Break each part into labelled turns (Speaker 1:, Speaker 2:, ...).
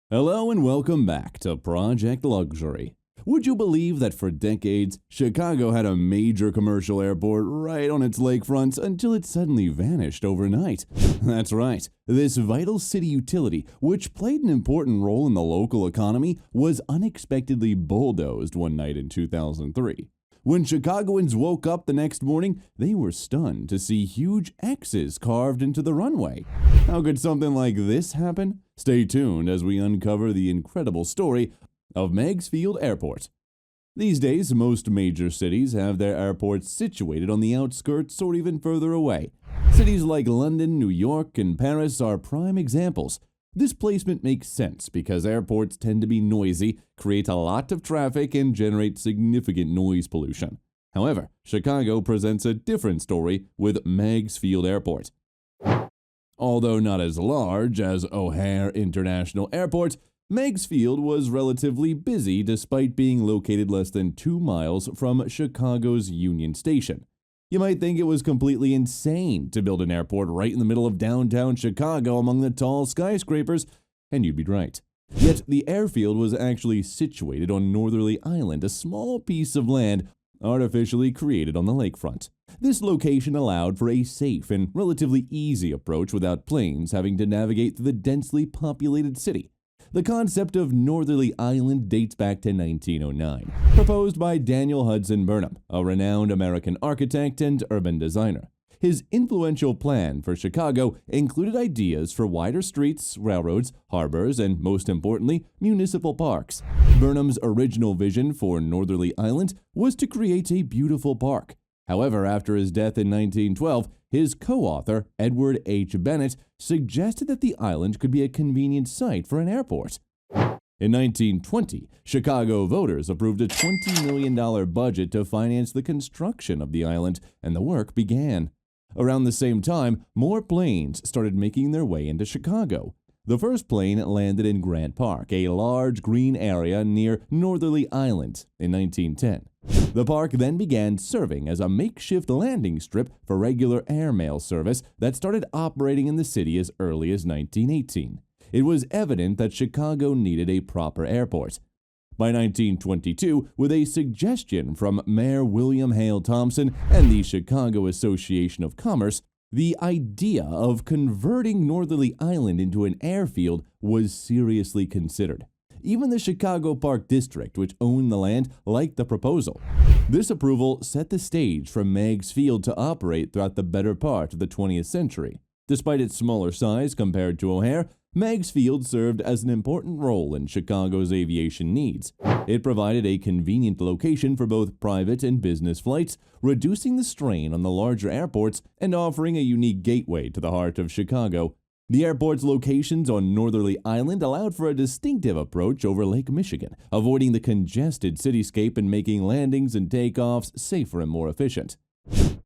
Speaker 1: Hello and welcome back to Project Luxury. Would you believe that for decades, Chicago had a major commercial airport right on its lakefront until it suddenly vanished overnight? That's right, this vital city utility, which played an important role in the local economy, was unexpectedly bulldozed one night in 2003. When Chicagoans woke up the next morning, they were stunned to see huge X's carved into the runway. How could something like this happen? Stay tuned as we uncover the incredible story of Meigs Field Airport. These days, most major cities have their airports situated on the outskirts or even further away. Cities like London, New York, and Paris are prime examples. This placement makes sense because airports tend to be noisy, create a lot of traffic, and generate significant noise pollution. However, Chicago presents a different story with Meigs Field Airport. Although not as large as O'Hare International Airport, Meigs Field was relatively busy despite being located less than 2 miles from Chicago's Union Station. You might think it was completely insane to build an airport right in the middle of downtown Chicago among the tall skyscrapers, and you'd be right. Yet the airfield was actually situated on Northerly Island, a small piece of land artificially created on the lakefront. This location allowed for a safe and relatively easy approach without planes having to navigate through the densely populated city. The concept of Northerly Island dates back to 1909, proposed by Daniel Hudson Burnham, a renowned American architect and urban designer. His influential plan for Chicago included ideas for wider streets, railroads, harbors, and most importantly, municipal parks. Burnham's original vision for Northerly Island was to create a beautiful park. However, after his death in 1912, his co-author, Edward H. Bennett, suggested that the island could be a convenient site for an airport. In 1920, Chicago voters approved a $20 million budget to finance the construction of the island, and the work began. Around the same time, more planes started making their way into Chicago. The first plane landed in Grant Park, a large green area near Northerly Island, in 1910. The park then began serving as a makeshift landing strip for regular airmail service that started operating in the city as early as 1918. It was evident that Chicago needed a proper airport. By 1922, with a suggestion from Mayor William Hale Thompson and the Chicago Association of Commerce, the idea of converting Northerly Island into an airfield was seriously considered. Even the Chicago Park District, which owned the land, liked the proposal. This approval set the stage for Meigs Field to operate throughout the better part of the 20th century. Despite its smaller size compared to O'Hare, Meigs Field served as an important role in Chicago's aviation needs. It provided a convenient location for both private and business flights, reducing the strain on the larger airports and offering a unique gateway to the heart of Chicago. The airport's locations on Northerly Island allowed for a distinctive approach over Lake Michigan, avoiding the congested cityscape and making landings and takeoffs safer and more efficient.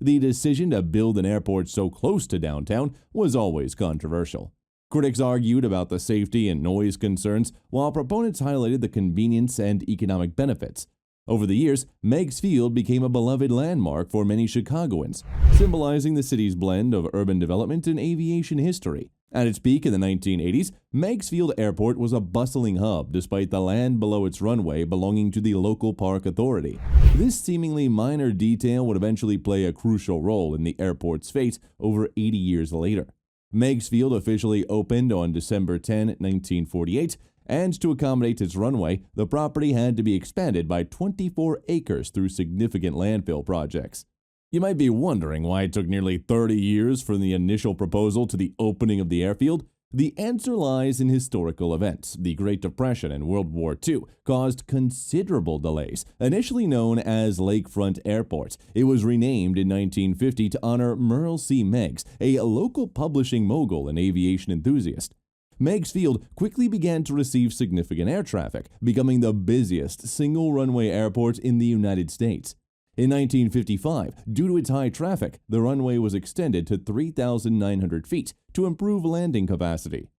Speaker 1: The decision to build an airport so close to downtown was always controversial. Critics argued about the safety and noise concerns, while proponents highlighted the convenience and economic benefits. Over the years, Meigs Field became a beloved landmark for many Chicagoans, symbolizing the city's blend of urban development and aviation history. At its peak in the 1980s, Meigs Field Airport was a bustling hub despite the land below its runway belonging to the local park authority. This seemingly minor detail would eventually play a crucial role in the airport's fate over 80 years later. Meigs Field officially opened on December 10, 1948, and to accommodate its runway, the property had to be expanded by 24 acres through significant landfill projects. You might be wondering why it took nearly 30 years from the initial proposal to the opening of the airfield. The answer lies in historical events. The Great Depression and World War II caused considerable delays. Initially known as Lakefront Airport, it was renamed in 1950 to honor Merle C. Meigs, a local publishing mogul and aviation enthusiast. Meigs Field quickly began to receive significant air traffic, becoming the busiest single-runway airport in the United States. In 1955, due to its high traffic, the runway was extended to 3,900 feet to improve landing capacity.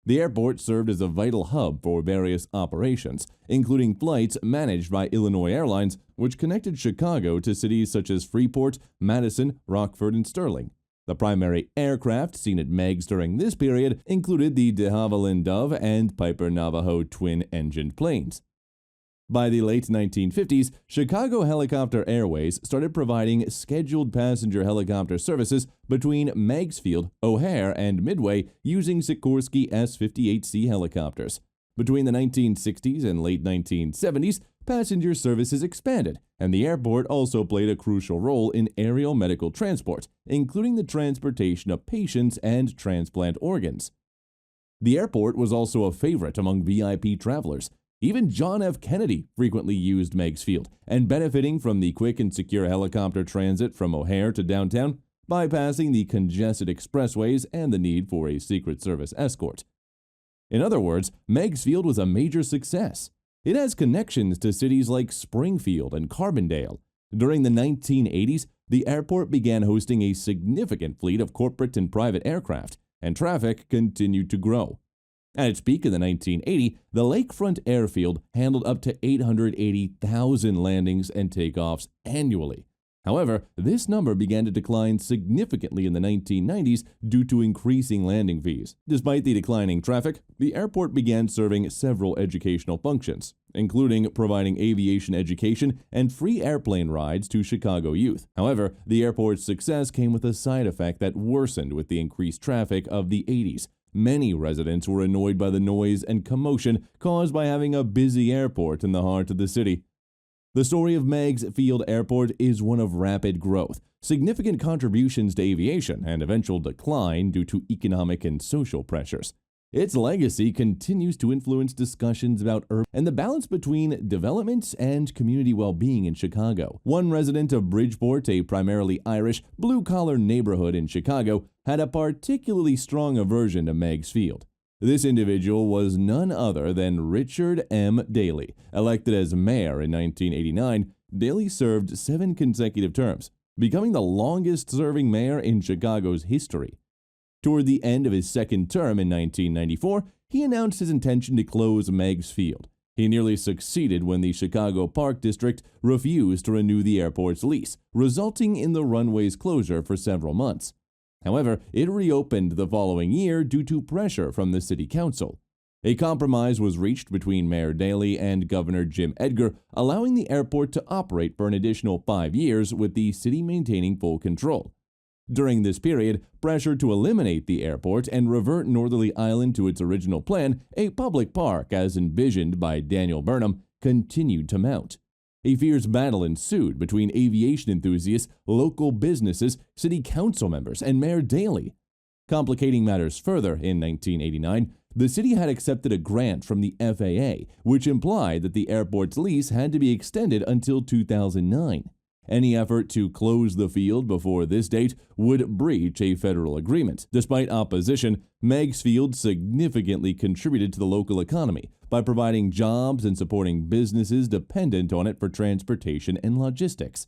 Speaker 1: The airport served as a vital hub for various operations, including flights managed by Illinois Airlines, which connected Chicago to cities such as Freeport, Madison, Rockford, and Sterling. The primary aircraft seen at Meigs during this period included the de Havilland Dove and Piper Navajo twin-engined planes. By the late 1950s, Chicago Helicopter Airways started providing scheduled passenger helicopter services between Meigs Field, O'Hare, and Midway using Sikorsky S-58C helicopters. Between the 1960s and late 1970s, passenger services expanded, and the airport also played a crucial role in aerial medical transport, including the transportation of patients and transplant organs. The airport was also a favorite among VIP travelers. Even John F. Kennedy frequently used Meigs Field, and benefiting from the quick and secure helicopter transit from O'Hare to downtown, bypassing the congested expressways and the need for a Secret Service escort. In other words, Meigs Field was a major success. It has connections to cities like Springfield and Carbondale. During the 1980s, the airport began hosting a significant fleet of corporate and private aircraft, and traffic continued to grow. At its peak in the 1980s, the lakefront airfield handled up to 880,000 landings and takeoffs annually. However, this number began to decline significantly in the 1990s due to increasing landing fees. Despite the declining traffic, the airport began serving several educational functions, including providing aviation education and free airplane rides to Chicago youth. However, the airport's success came with a side effect that worsened with the increased traffic of the 80s. Many residents were annoyed by the noise and commotion caused by having a busy airport in the heart of the city. The story of Meigs Field Airport is one of rapid growth, significant contributions to aviation, and eventual decline due to economic and social pressures. Its legacy continues to influence discussions about urban and the balance between development and community well-being in Chicago. One resident of Bridgeport, a primarily Irish, blue-collar neighborhood in Chicago, had a particularly strong aversion to Meigs Field. This individual was none other than Richard M. Daley. Elected as mayor in 1989, Daley served 7 consecutive terms, becoming the longest-serving mayor in Chicago's history. Toward the end of his second term in 1994, he announced his intention to close Meigs Field. He nearly succeeded when the Chicago Park District refused to renew the airport's lease, resulting in the runway's closure for several months. However, it reopened the following year due to pressure from the city council. A compromise was reached between Mayor Daley and Governor Jim Edgar, allowing the airport to operate for an additional 5 years with the city maintaining full control. During this period, pressure to eliminate the airport and revert Northerly Island to its original plan, a public park as envisioned by Daniel Burnham, continued to mount. A fierce battle ensued between aviation enthusiasts, local businesses, city council members, and Mayor Daley. Complicating matters further, in 1989, the city had accepted a grant from the FAA, which implied that the airport's lease had to be extended until 2009. Any effort to close the field before this date would breach a federal agreement. Despite opposition, Meigs Field significantly contributed to the local economy by providing jobs and supporting businesses dependent on it for transportation and logistics.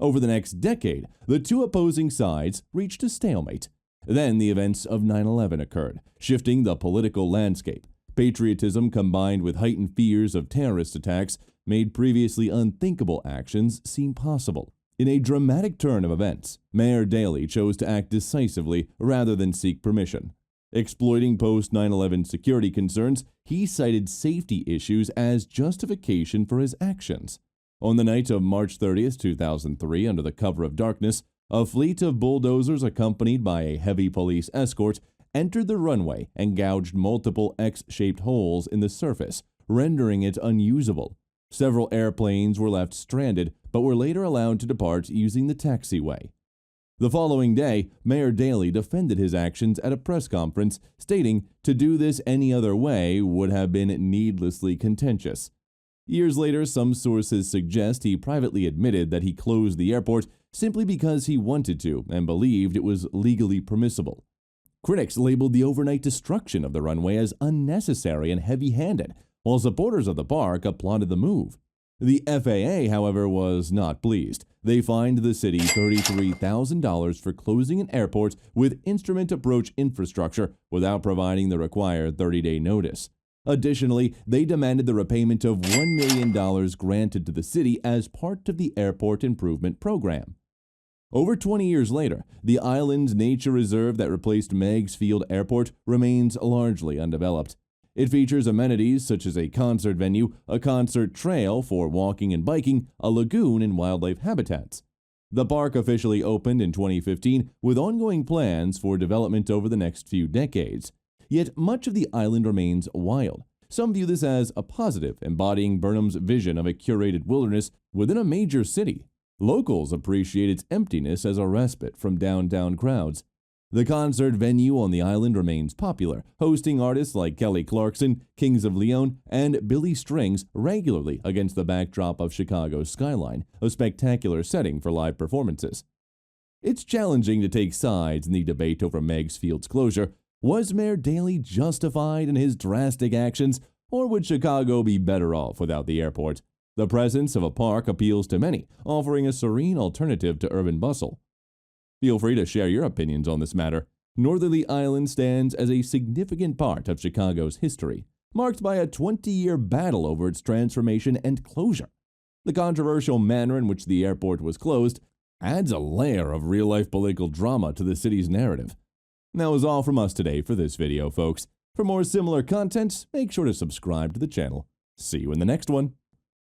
Speaker 1: Over the next decade, the two opposing sides reached a stalemate. Then the events of 9/11 occurred, shifting the political landscape. Patriotism combined with heightened fears of terrorist attacks made previously unthinkable actions seem possible. In a dramatic turn of events, Mayor Daley chose to act decisively rather than seek permission. Exploiting post-9/11 security concerns, he cited safety issues as justification for his actions. On the night of March 30, 2003, under the cover of darkness, a fleet of bulldozers accompanied by a heavy police escort entered the runway and gouged multiple X-shaped holes in the surface, rendering it unusable. Several airplanes were left stranded, but were later allowed to depart using the taxiway. The following day, Mayor Daley defended his actions at a press conference, stating to do this any other way would have been needlessly contentious. Years later, some sources suggest he privately admitted that he closed the airport simply because he wanted to and believed it was legally permissible. Critics labeled the overnight destruction of the runway as unnecessary and heavy-handed, while supporters of the park applauded the move. The FAA, however, was not pleased. They fined the city $33,000 for closing an airport with instrument approach infrastructure without providing the required 30-day notice. Additionally, they demanded the repayment of $1 million granted to the city as part of the airport improvement program. Over 20 years later, the island's nature reserve that replaced Meigs Field Airport remains largely undeveloped. It features amenities such as a concert venue, a concert trail for walking and biking, a lagoon, and wildlife habitats. The park officially opened in 2015 with ongoing plans for development over the next few decades. Yet much of the island remains wild. Some view this as a positive, embodying Burnham's vision of a curated wilderness within a major city. Locals appreciate its emptiness as a respite from downtown crowds. The concert venue on the island remains popular, hosting artists like Kelly Clarkson, Kings of Leon, and Billy Strings regularly against the backdrop of Chicago's skyline, a spectacular setting for live performances. It's challenging to take sides in the debate over Meigs Field's closure. Was Mayor Daley justified in his drastic actions, or would Chicago be better off without the airport? The presence of a park appeals to many, offering a serene alternative to urban bustle. Feel free to share your opinions on this matter. Northerly Island stands as a significant part of Chicago's history, marked by a 20-year battle over its transformation and closure. The controversial manner in which the airport was closed adds a layer of real-life political drama to the city's narrative. That was all from us today for this video, folks. For more similar content, make sure to subscribe to the channel. See you in the next one.